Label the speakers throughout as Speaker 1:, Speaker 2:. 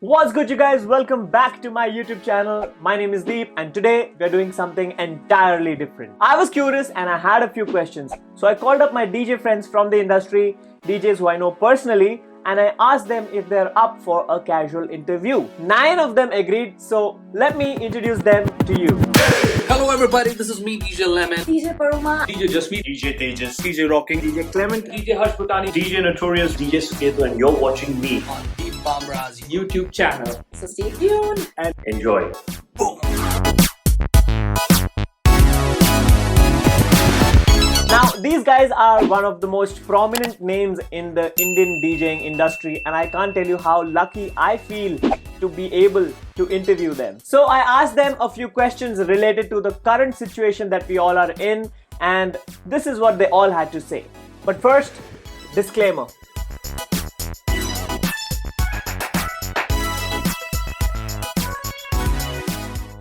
Speaker 1: What's good, you guys? Welcome back to my YouTube channel. My name is Deep, and today we're doing something entirely different. I was curious and I had a few questions, so I called up my DJ friends from the industry, DJs who I know personally, and I asked them if they're up for a casual interview. 9 of them agreed, so let me introduce them to you.
Speaker 2: Hello everybody, this is me DJ Lemon,
Speaker 3: DJ Paruma,
Speaker 2: DJ Jasmeet,
Speaker 4: DJ Tejas, DJ Rocking,
Speaker 1: DJ Clement,
Speaker 2: DJ Harsh Bhutani
Speaker 4: DJ Notorious, DJ Suketu, and you're watching me.
Speaker 2: on Deep Bamra's YouTube channel.
Speaker 3: so stay tuned.
Speaker 4: Enjoy.
Speaker 1: Now, these guys are one of the most prominent names in the Indian DJing industry, and I can't tell you how lucky I feel to be able to interview them. So I asked them a few questions related to the current situation that we all are in, and this is what they all had to say. But first, disclaimer.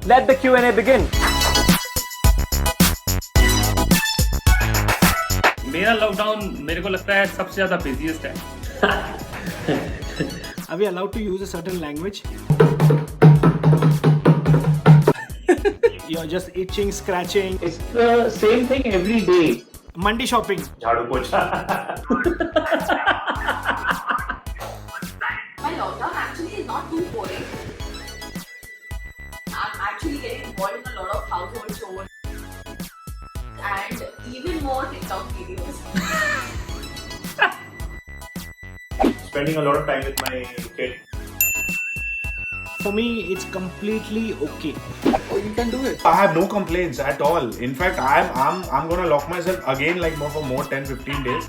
Speaker 1: Let the Q&A begin.
Speaker 5: मेरा lockdown मेरे को लगता है सबसे ज्यादा busiest है.
Speaker 6: Are we allowed to use a certain language? You're just itching, scratching.
Speaker 7: It's the same thing every day.
Speaker 6: Mandi shopping.
Speaker 4: Jhadu pocha.
Speaker 3: My lockdown actually is not too boring. I'm actually getting involved in a lot of household chores and even more TikTok videos.
Speaker 4: Spending a lot of time with my kid.
Speaker 6: For me, it's completely okay.
Speaker 2: Oh, you can do it.
Speaker 8: I have no complaints at all. In fact, I'm gonna lock myself again like for more 10-15 days.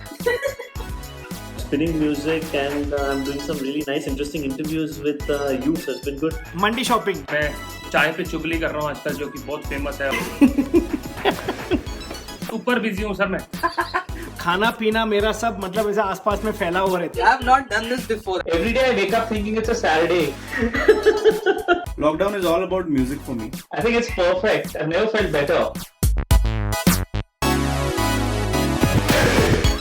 Speaker 9: Spinning music and I'm doing some really nice interesting interviews with youth, so it's been good.
Speaker 6: Mandi shopping.
Speaker 5: मैं चाय पे चुगली कर रहा हूँ आजकल, जो कि बहुत फेमस है. ऊपर बिजी हूँ सर मैं.
Speaker 6: खाना पीना मेरा सब मतलब ऐसा आसपास में फैला हुआ रहता
Speaker 2: I have not done this before.
Speaker 7: Every day I wake up thinking it's a Saturday.
Speaker 8: Lockdown is all about music for me.
Speaker 7: I think it's perfect. I've never felt better.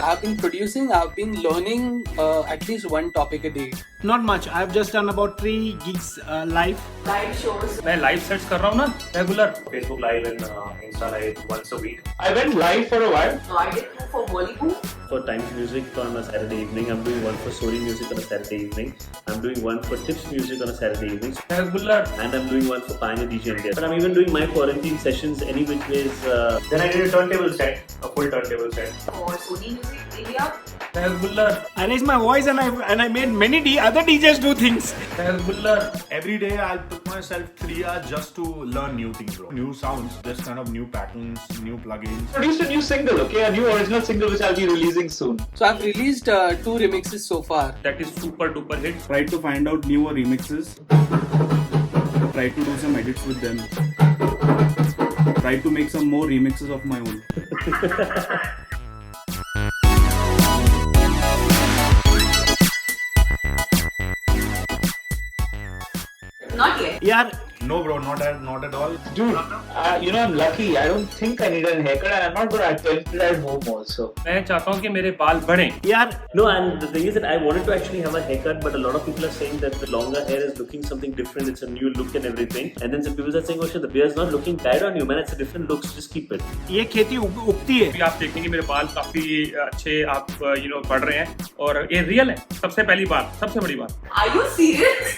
Speaker 2: I've been producing, I've been learning at least one topic a day.
Speaker 6: है. Not much. I've just done about 3 gigs live.
Speaker 3: Live shows.
Speaker 5: मैं live sets कर रहा हूँ ना regular.
Speaker 4: Facebook Live and Insta Live once a week.
Speaker 7: I went live for a while.
Speaker 3: So I did 2 for Bollywood.
Speaker 9: For Times Music on a Saturday evening, I'm doing one for Sony Music on a Saturday evening. I'm doing one for Tips Music on a Saturday evening,
Speaker 5: regular.
Speaker 9: and I'm doing one for Pioneer DJ India. But I'm even doing my quarantine sessions any which ways.
Speaker 4: Then I did a turntable set, a full turntable set.
Speaker 3: For Sony Music India.
Speaker 5: Regular.
Speaker 6: I raised my voice and I made many other DJs do things.
Speaker 5: Regular.
Speaker 8: Every day I'll put myself 3 hours just to learn new things, bro. New sounds, just kind of new patterns, new plugins.
Speaker 7: Produced a new single, okay? A new original single which I'll be releasing soon.
Speaker 2: So I've released 2 remixes so far.
Speaker 5: That is super duper hit.
Speaker 8: Try to find out newer remixes. Try to do some edits with them. Try to make some more remixes of my own.
Speaker 3: Not yet.
Speaker 6: यार
Speaker 8: No, bro, not at all.
Speaker 7: Dude, I'm lucky. I don't think I need a haircut and I'm not going to attempt it at home also.
Speaker 5: मैं चाहता हूँ कि मेरे बाल बढ़ें.
Speaker 6: यार
Speaker 9: No, and the thing is that I wanted to actually have a haircut, but a lot of people are saying that the longer hair is looking something different. It's a new look and everything. And then some people are saying, "Oh shit, the beard's not looking tight on you, man. It's a different look. So just keep it."
Speaker 6: ये खेती उगती है.
Speaker 5: अभी आप देखेंगे मेरे बाल काफी अच्छे आप बढ़ रहे हैं, और ये रियल है. सबसे पहली बात, सबसे बड़ी बात.
Speaker 3: Are you serious?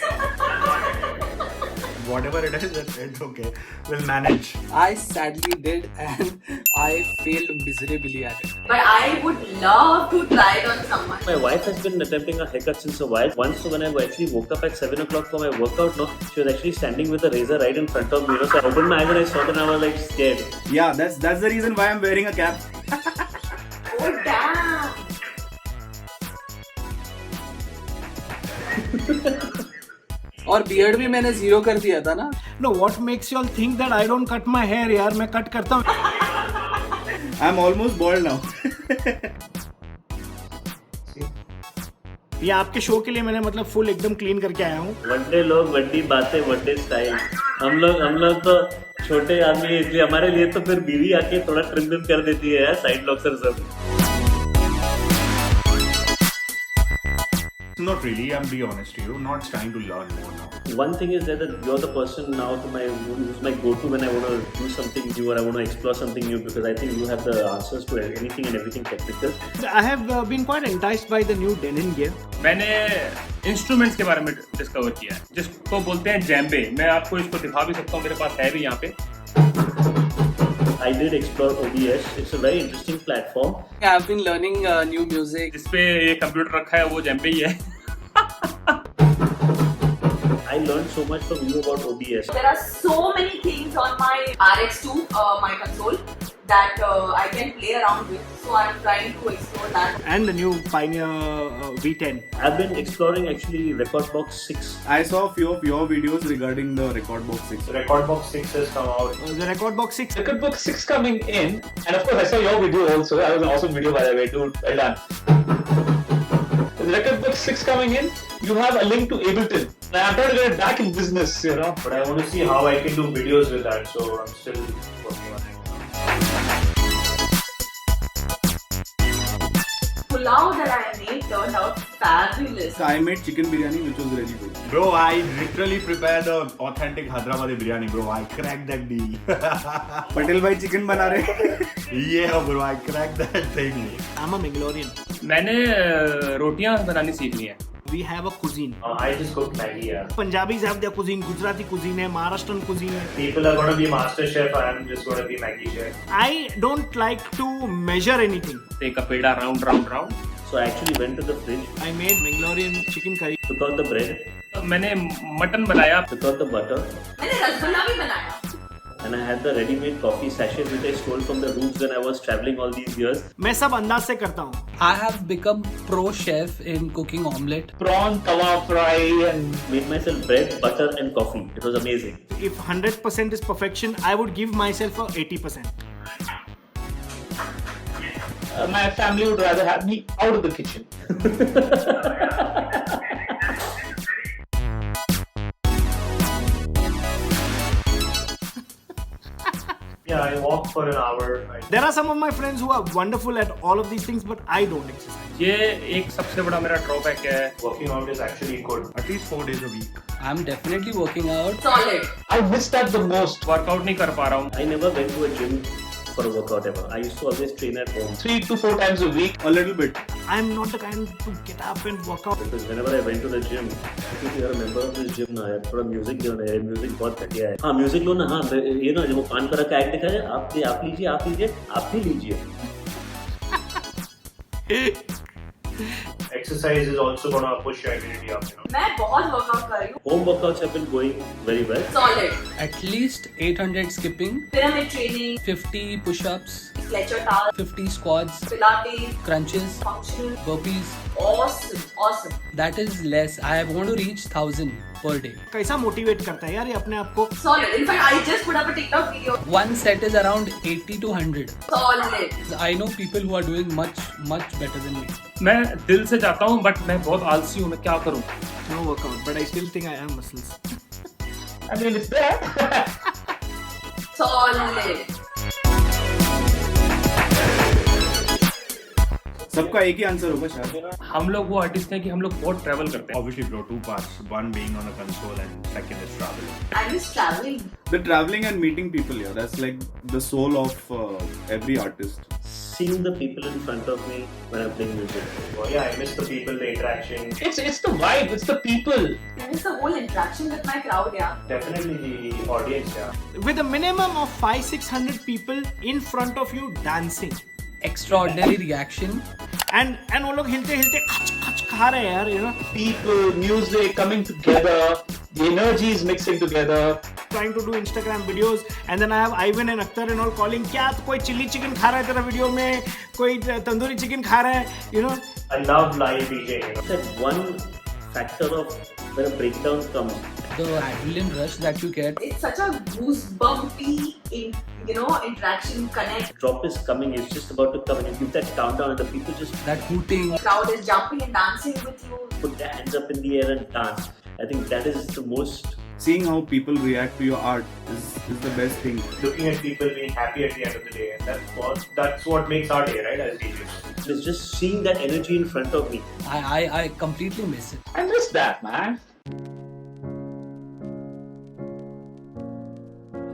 Speaker 8: Whatever it is, it's okay. We'll manage.
Speaker 2: I sadly did and I failed miserably at it.
Speaker 3: But I would love to try it on someone.
Speaker 9: My wife has been attempting a haircut since a while. Once, when I actually woke up at 7 o'clock for my workout, she was actually standing with a razor right in front of me. So I opened my eyes and I saw that and I was like scared.
Speaker 8: Yeah, that's the reason why I'm wearing a cap.
Speaker 3: Oh damn.
Speaker 2: और beard भी मैंने 0 कर दिया था ना.
Speaker 6: No, what makes you all think that I don't cut my hair? यार मैं cut करता हूँ.
Speaker 8: I'm almost bald now.
Speaker 6: ये आपके शो के लिए मैंने मतलब फुल एकदम क्लीन करके आया हूँ.
Speaker 9: वड्डे लोग, वड्डी बातें, वड्डे स्टाइल. हम लोग तो छोटे आदमी, इसलिए हमारे लिए तो फिर बीवी आके थोड़ा ट्रिम कर देती है साइड लॉक्सर सब.
Speaker 8: Not really, I'm being honest to you. Not trying to learn more now.
Speaker 9: One thing is that you're the person now who's my go-to when I want to do something new or I want to explore something new, because I think you have the answers to anything and everything technical.
Speaker 6: I have been quite enticed by the new Denon gear.
Speaker 5: मैंने instruments के बारे में discover किया है जिसको बोलते हैं जैम्बे. मैं आपको इसको दिखा भी सकता हूँ, मेरे पास है भी यहाँ पे.
Speaker 9: I did explore OBS. It's a very interesting platform.
Speaker 2: I've been learning new music.
Speaker 5: जिस पे ये कंप्यूटर रखा है वो जैम्बे ही है.
Speaker 9: I learned so much from you about OBS.
Speaker 3: There are so many things on my RX2, my console, that I can play around with. So I'm trying to explore that.
Speaker 6: And the new Pioneer V10.
Speaker 9: I've been exploring actually Recordbox 6.
Speaker 8: I saw a few of your videos regarding the Recordbox 6.
Speaker 4: The Recordbox 6 has come out.
Speaker 6: The Recordbox 6.
Speaker 7: Recordbox 6 coming in, and of course I saw your video also. That was an awesome video, by the way, dude. Well done. With Recordbox 6 coming in, you have a link to Ableton. Now I'm trying to get it back in business, you know.
Speaker 4: But I want to see how I can do videos with that, so I'm still working on it.
Speaker 3: Pulao that I made turned out fabulous.
Speaker 8: I made chicken biryani, which was really good.
Speaker 4: Bro, I literally prepared the authentic Hyderabadi biryani, bro. I cracked that deal.
Speaker 8: Patel bhai chicken bana rahe.
Speaker 4: Yeah, bro, I cracked that thing.
Speaker 6: I'm a Mangalorean.
Speaker 5: मैंने रोटियां बनानी सीख ली हैं.
Speaker 6: We have a cuisine.
Speaker 4: I just cooked Maggi, yeah.
Speaker 6: Punjabis have their cuisine, Gujarati cuisine है, Maharashtrian cuisine है.
Speaker 4: People are going to be master chef, I am just going to be Maggi chef.
Speaker 6: I don't like to measure anything.
Speaker 5: Take a peda round.
Speaker 9: So I actually went to the fridge,
Speaker 6: I made Mangalorean chicken curry.
Speaker 9: took out the bread,
Speaker 5: मैंने mutton बनाया.
Speaker 9: took out the butter,
Speaker 3: मैंने रसगुल्ला भी बनाया.
Speaker 9: and I had the ready-made coffee sachet which I stole from the rooms when I was traveling all these years.
Speaker 6: मैं सब अंदाज से करता हूँ.
Speaker 2: I have become pro chef in cooking omelette.
Speaker 7: Prawn tawa fry and
Speaker 9: Made myself bread, butter and coffee. It was amazing.
Speaker 6: If 100% is perfection, I would give myself a 80%.
Speaker 7: my family would rather have me out of the kitchen.
Speaker 4: Yeah, I walked for an hour.
Speaker 6: There are some of my friends who are wonderful at all of these things, but I don't exercise.
Speaker 5: ये एक सबसे बड़ा मेरा drawback है.
Speaker 4: Working out is actually good.
Speaker 8: At least 4 days a week.
Speaker 2: I'm definitely working out.
Speaker 3: Solid.
Speaker 7: I miss that the most.
Speaker 5: Workout नहीं कर पा रहा हूँ.
Speaker 9: I never went to a gym for a workout ever. I used to always train at home
Speaker 7: 3 to 4 times a week.
Speaker 8: A little bit.
Speaker 6: I'm not the kind to get up and work out.
Speaker 9: because whenever I went to the gym, if you're a member of this gym ना यार थोड़ा music दो ना यार, music बहुत घटिया है. हाँ म्यूजिक लो ना. हाँ ये ना जब वो कान पर रखा एक्ट दिखा जाए, आप लीजिए आप भी लीजिए.
Speaker 4: Exercise is also going to push your immunity up, you know.
Speaker 3: मैं बहुत वर्कआउट कर रही हूँ.
Speaker 9: Home workouts have been going very well.
Speaker 3: Solid.
Speaker 2: At least 800 skipping,
Speaker 3: Pyramid training,
Speaker 2: 50 push-ups,
Speaker 3: Fletcher towel,
Speaker 2: 50 squats,
Speaker 3: Pilates,
Speaker 2: crunches,
Speaker 3: functional.
Speaker 2: burpees.
Speaker 3: Awesome.
Speaker 2: That is less. I want to reach 1000 per day.
Speaker 6: कैसा motivate करता है यार ये अपने आप को.
Speaker 3: Solid. In fact, I just put up a TikTok video.
Speaker 2: One set is around 80 to 100.
Speaker 3: Solid.
Speaker 2: I know people who are doing much better than me.
Speaker 5: मैं दिल से चाहता हूँ बट मैं बहुत आलसी हूँ. मैं क्या करूँ?
Speaker 6: No workout, but I still think I have muscles.
Speaker 7: I mean, it's there.
Speaker 3: Solid.
Speaker 8: सबका एक ही आंसर होगा शायद.
Speaker 5: हम लोग वो आर्टिस्ट हैं कि हम लोग बहुत ट्रैवल करते हैं.
Speaker 4: Obviously, bro, 2 parts. One being on a console and second is traveling.
Speaker 3: I miss traveling.
Speaker 8: The traveling and meeting people here, that's like the soul of every artist.
Speaker 9: Seeing the people in front of me when I'm playing music.
Speaker 4: Oh, yeah, I miss the people, the interaction.
Speaker 7: It's the vibe. It's the people.
Speaker 3: I miss the whole interaction with my crowd, yeah.
Speaker 4: Definitely the audience, yeah.
Speaker 6: With a minimum of 500-600 people in front of you dancing.
Speaker 2: Extraordinary reaction.
Speaker 6: And वो लोग हिलते खच खा रहे हैं यार, you know.
Speaker 7: People, music coming together. The energy is mixing together.
Speaker 6: Trying to do Instagram videos and then I have Ivan and Akhtar and all calling क्या कोई चिल्ली चिकन खा रहा है तेरा वीडियो में, कोई तंदूरी चिकन खा रहा है, you know.
Speaker 4: I love live DJing, you know.
Speaker 9: That one factor of when a breakdown comes.
Speaker 2: The adrenaline rush that you get.
Speaker 3: It's such a goosebumpy, interaction, connect.
Speaker 9: Drop is coming. It's just about to come, and you give that countdown, and the people just
Speaker 2: That hooting.
Speaker 3: Crowd is jumping and dancing with you.
Speaker 9: put their hands up in the air and dance. I think that is the most.
Speaker 8: Seeing how people react to your art is the best thing.
Speaker 4: Looking at people being happy at the end of the day, and that's what makes our day, right, as DJs.
Speaker 9: It's just seeing that energy in front of me.
Speaker 10: I completely miss it.
Speaker 7: I miss that, man.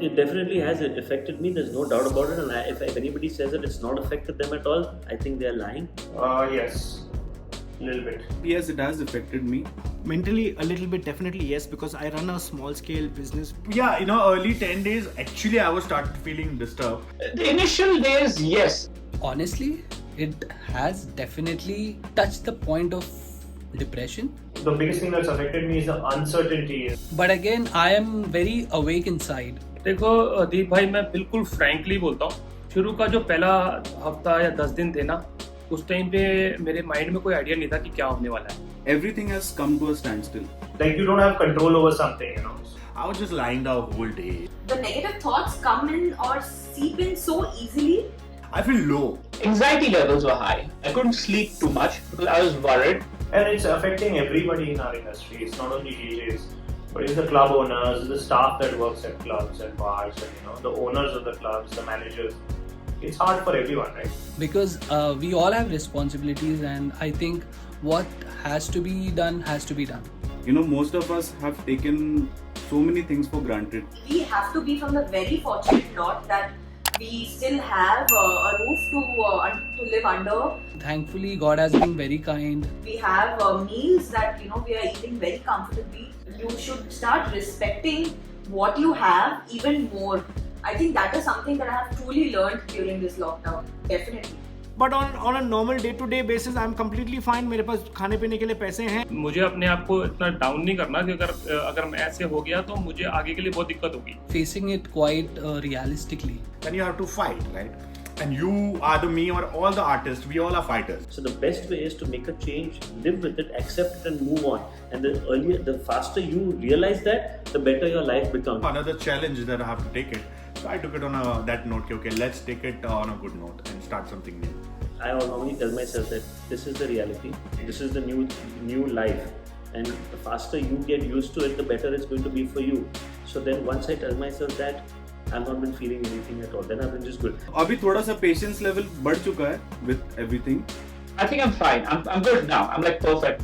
Speaker 9: It definitely has affected me. There's no doubt about it. And if anybody says that it's not affected them at all, I think they're lying.
Speaker 5: Yes, a little bit.
Speaker 8: Yes, it has affected me.
Speaker 6: Mentally, a little bit, definitely yes, because I run a small scale business.
Speaker 4: Yeah, early 10 days, actually I was started feeling disturbed.
Speaker 7: The initial days, yes.
Speaker 10: Honestly, it has definitely touched the point of depression.
Speaker 5: The biggest thing that's affected me is the uncertainty.
Speaker 10: But again, I am very awake inside.
Speaker 5: देखो दीप भाई, मैं बिल्कुल frankly बोलता हूँ, शुरू का जो पहला हफ्ता या 10 दिन थे ना, उस टाइम पे मेरे माइंड में कोई आइडिया नहीं था कि क्या होने वाला है.
Speaker 8: Everything has come to a standstill.
Speaker 5: Like you don't have control over something,
Speaker 4: I was just lying down the whole day.
Speaker 3: The negative thoughts come in or seep in so easily.
Speaker 4: I feel low.
Speaker 7: Anxiety levels were high. I couldn't sleep too much because I was worried.
Speaker 5: And it's affecting everybody in our industry. It's not only DJs, but it's the club owners, the staff that works at clubs and bars, and the owners of the clubs, the managers. It's hard for everyone, right?
Speaker 10: Because we all have responsibilities, and I think what has to be done has to be done.
Speaker 8: Most of us have taken so many things for granted.
Speaker 3: We have to be from the very fortunate lot that we still have a roof to live under.
Speaker 10: Thankfully, God has been very kind.
Speaker 3: We have meals that we are eating very comfortably. You should start respecting what you have even more. I think that is something that I have truly learned during this lockdown. Definitely.
Speaker 6: But on a normal day-to-day basis, I'm completely fine. मेरे पास खाने पीने के लिए पैसे हैं.
Speaker 5: मुझे अपने आप को इतना डाउन नहीं करना कि अगर मैं ऐसे हो गया तो मुझे आगे के लिए बहुत दिक्कत होगी.
Speaker 10: Facing it quite realistically.
Speaker 4: Then you have to fight, right? And you are me or all the artists, we all are fighters.
Speaker 9: So the best way is to make a change, live with it, accept it and move on. And the faster you realize that, the better your life becomes.
Speaker 4: Another challenge that I have to take it. So I took it on that note, okay, let's take it on a good note and start something new.
Speaker 9: I normally tell myself that this is the reality, this is the new life, and the faster you get used to it, the better it's going to be for you. So then once I tell myself that, I've not been feeling anything at all, then I've been just good.
Speaker 8: अभी थोड़ा सा patience level बढ़ चुका है with everything.
Speaker 7: I think I'm fine. I'm good now. I'm like perfect.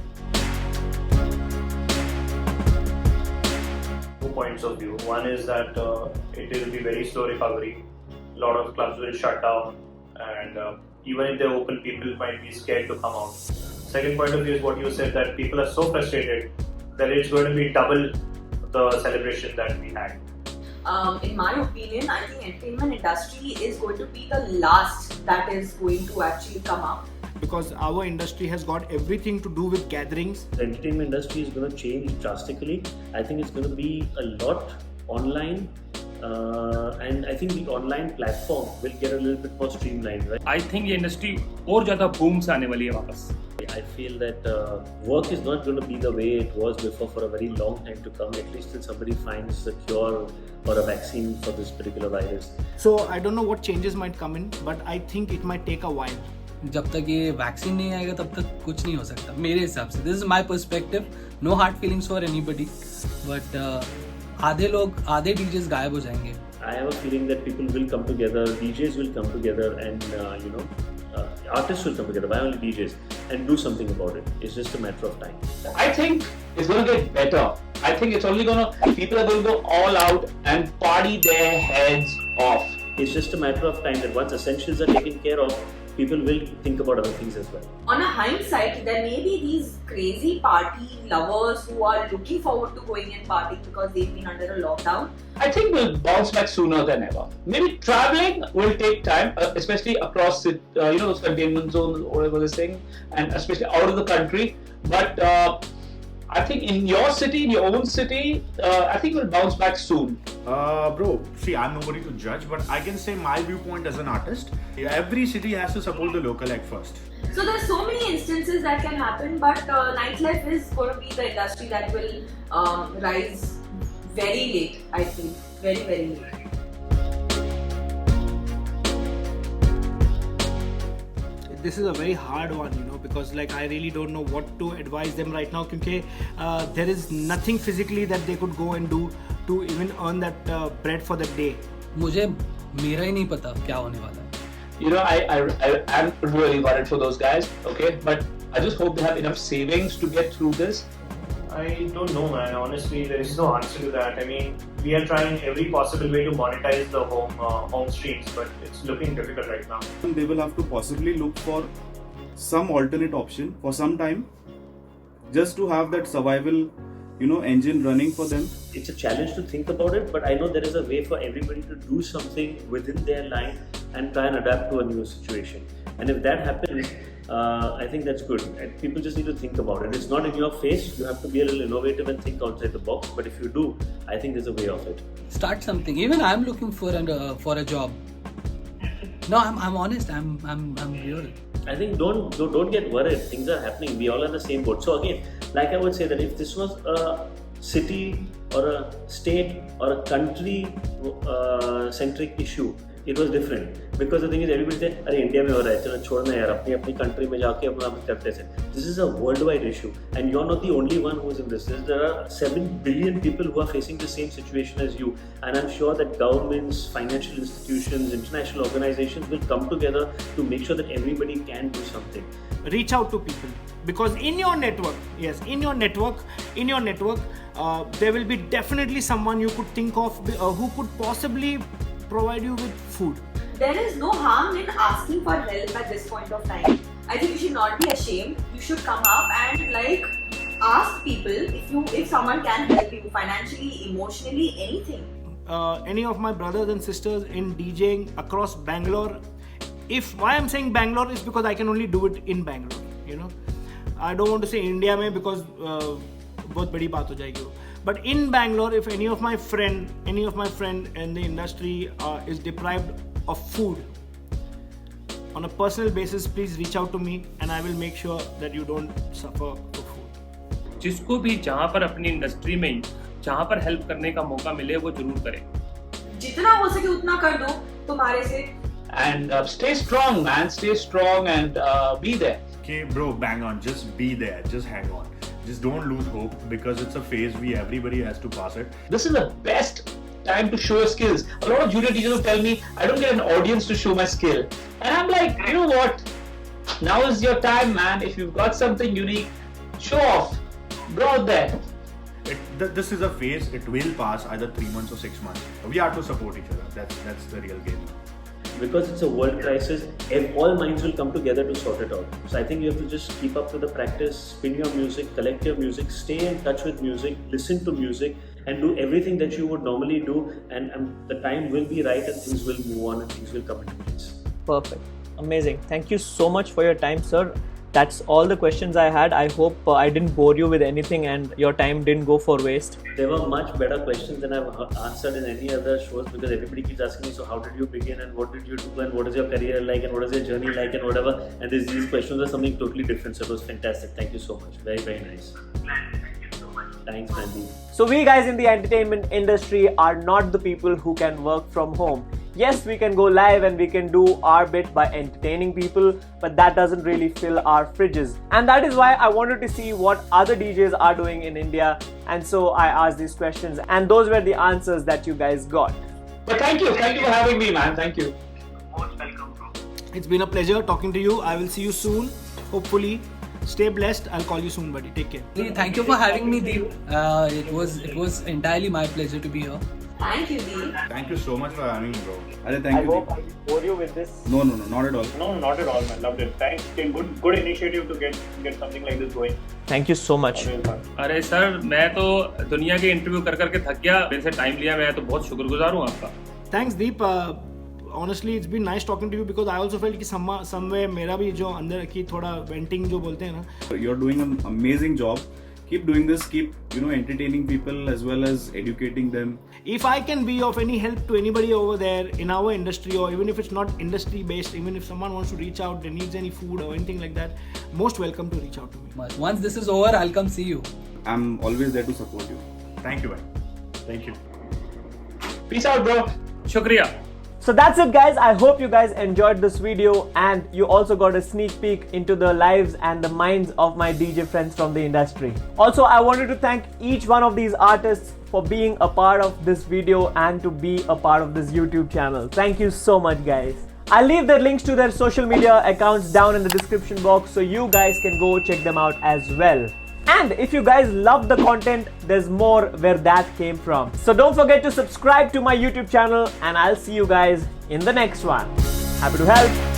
Speaker 5: 2 points of view. One is that it will be very slow recovery. A lot of clubs will shut down, and even if they're open, people might be scared to come out. Second point of view is what you said, that people are so frustrated that it's going to be double the celebration that we had.
Speaker 3: In my opinion, I think entertainment industry is going to be the last that is going to actually come up.
Speaker 6: Because our industry has got everything to do with gatherings.
Speaker 9: The entertainment industry is going to change drastically. I think it's going to be a lot online. And I think the online platform will get a little bit more streamlined, right?
Speaker 5: I think ये industry और ज़्यादा boom से आने वाली है वापस.
Speaker 9: I feel that work is not going to be the way it was before for a very long time to come, at least till somebody finds a cure or a vaccine for this particular virus.
Speaker 6: So I don't know what changes might come in, but I think it might take a while.
Speaker 10: जब तक ये vaccine नहीं आएगा तब तक कुछ नहीं हो सकता मेरे हिसाब से. This is my perspective. No hard feelings for anybody, but आधे डीजेस गायब हो जाएंगे.
Speaker 9: I have a feeling that people will come together, DJs will come together, and artists will come together. Why only DJs? And do something about it. It's just a matter of time.
Speaker 7: I think it's going to get better. I think it's only people are going to go all out and party their heads off.
Speaker 9: It's just a matter of time that once essentials are taken care of, people will think about other things as well.
Speaker 3: On a hindsight, there may be these crazy party lovers who are looking forward to going and partying because they've been under a lockdown.
Speaker 7: I think we'll bounce back sooner than ever. Maybe traveling will take time, especially across those containment zones or whatever this thing, and especially out of the country. But I think in your city, in your own city, I think we'll bounce back soon.
Speaker 4: Bro, see, I'm nobody to judge, but I can say my viewpoint as an artist. Every city has to support the local act first.
Speaker 3: So there's so many instances that can happen, but nightlife is going to be the industry that will rise very late, I feel. Very, very late.
Speaker 6: This is a very hard one, because I really don't know what to advise them right now, because there is nothing physically that they could go and do to even earn that bread for the day.
Speaker 10: मुझे मेरा ही नहीं पता क्या होने वाला है.
Speaker 7: you know, I'm really worried for those guys, okay? But I just hope they have enough savings to get through this.
Speaker 5: I don't know, man. Honestly, there is no answer to that. I mean, we are trying every possible way to monetize the home streams, but it's looking difficult right now.
Speaker 8: They will have to possibly look for some alternate option for some time, just to have that survival, engine running for them.
Speaker 9: It's a challenge to think about it, but I know there is a way for everybody to do something within their line and try and adapt to a new situation. And if that happens, I think that's good. And people just need to think about it. It's not in your face. You have to be a little innovative and think outside the box. But if you do, I think there's a way of it.
Speaker 10: Start something. Even I'm looking for a job. No, I'm honest. I'm real.
Speaker 9: I think don't get worried. Things are happening. We all are in the same boat. So again, like I would say that if this was a city or a state or a country centric issue, it was different. Because the thing is, everybody said, "अरे India में हो रहा है, चलो छोड़ना यार, अपनी country में जाके अपना करते हैं." This is a worldwide issue, and you're not the only one who is in this. There are 7 billion people who are facing the same situation as you, and I'm sure that governments, financial institutions, international organizations will come together to make sure that everybody can do something.
Speaker 6: Reach out to people, because in your network, there will be definitely someone you could think of who could possibly provide you with food.
Speaker 3: There is no harm in asking for help at this point of time. I think you should not be ashamed. You should come up and ask people if someone can help you financially, emotionally, anything.
Speaker 6: Any of my brothers and sisters in DJing across Bangalore. Why I'm saying Bangalore is because I can only do it in Bangalore. I don't want to say India mein because बहुत बड़ी बात हो जाएगी. But in Bangalore, if any of my friend in the industry is deprived of food, on a personal basis, please reach out to me and I will make sure that you don't suffer for food.
Speaker 11: जिसको भी जहाँ पर अपनी industry में जहाँ पर help करने का मौका मिले वो जरूर करें.
Speaker 3: जितना हो सके उतना कर दो तुम्हारे से.
Speaker 7: And stay strong, man. Stay strong and be there.
Speaker 4: Okay, bro, bang on. Just be there. Just hang on. Just don't lose hope, because it's a phase everybody has to pass it.
Speaker 7: This is the best time to show your skills. A lot of junior teachers will tell me, I don't get an audience to show my skill. And I'm like, you know what? Now is your time, man. If you've got something unique, show off. Go out there.
Speaker 4: This is a phase. It will pass either 3 months or 6 months. We have to support each other. That's the real game.
Speaker 9: Because it's a world crisis, all minds will come together to sort it out. So I think you have to just keep up with the practice, spin your music, collect your music, stay in touch with music, listen to music, and do everything that you would normally do, and the time will be right and things will move on and things will come into place.
Speaker 1: Perfect. Amazing. Thank you so much for your time, sir. That's all the questions I had. I hope I didn't bore you with anything and your time didn't go for waste.
Speaker 9: There were much better questions than I've answered in any other shows, because everybody keeps asking me, so how did you begin and what did you do and what is your career like and what is your journey like and whatever. And these questions are something totally different. So it was fantastic. Thank you so much. Very, very nice. Thanks, Mandeep.
Speaker 1: So we guys in the entertainment industry are not the people who can work from home. Yes, we can go live and we can do our bit by entertaining people, but that doesn't really fill our fridges. And that is why I wanted to see what other DJs are doing in India. And so I asked these questions and those were the answers that you guys got.
Speaker 7: But thank you for having me, man. Thank you.
Speaker 5: Most welcome, bro.
Speaker 6: It's been a pleasure talking to you. I will see you soon, hopefully. Stay blessed. I'll call you soon, buddy. Take care.
Speaker 10: Thank you for having me, Deep. It was entirely my pleasure to be here.
Speaker 3: Thank you, Deep.
Speaker 4: Thank you so much for having me, bro.
Speaker 8: Thank you.
Speaker 1: hope I didn't bore you with this.
Speaker 8: No, not at all.
Speaker 5: No, not at all, man. Loved it. Thanks. Good initiative to get something like this going.
Speaker 1: Thank you so much.
Speaker 11: अरे sir, मैं तो दुनिया के interview कर करके थक गया. मेरे से टाइम लिया, मैं तो बहुत शुक्रगुजार हूँ आपका.
Speaker 6: Thanks, Deep. Honestly, it's been nice talking to you, because I also felt कि somewhere मेरा भी जो अंदर की थोड़ा venting जो बोलते हैं ना.
Speaker 8: You're doing an amazing job. Keep doing this. Keep entertaining people as well as educating them.
Speaker 6: If I can be of any help to anybody over there in our industry, or even if it's not industry based, even if someone wants to reach out, they needs any food or anything like that, most welcome to reach out to me.
Speaker 10: Once this is over, I'll come see you.
Speaker 8: I'm always there to support you.
Speaker 4: Thank you, man. Thank you.
Speaker 7: Peace out, bro.
Speaker 11: शुक्रिया.
Speaker 1: So that's it, guys. I hope you guys enjoyed this video and you also got a sneak peek into the lives and the minds of my DJ friends from the industry. Also, I wanted to thank each one of these artists for being a part of this video and to be a part of this YouTube channel. Thank you so much, guys. I'll leave the links to their social media accounts down in the description box so you guys can go check them out as well. And if you guys love the content, there's more where that came from. So don't forget to subscribe to my YouTube channel and I'll see you guys in the next one. Happy to help.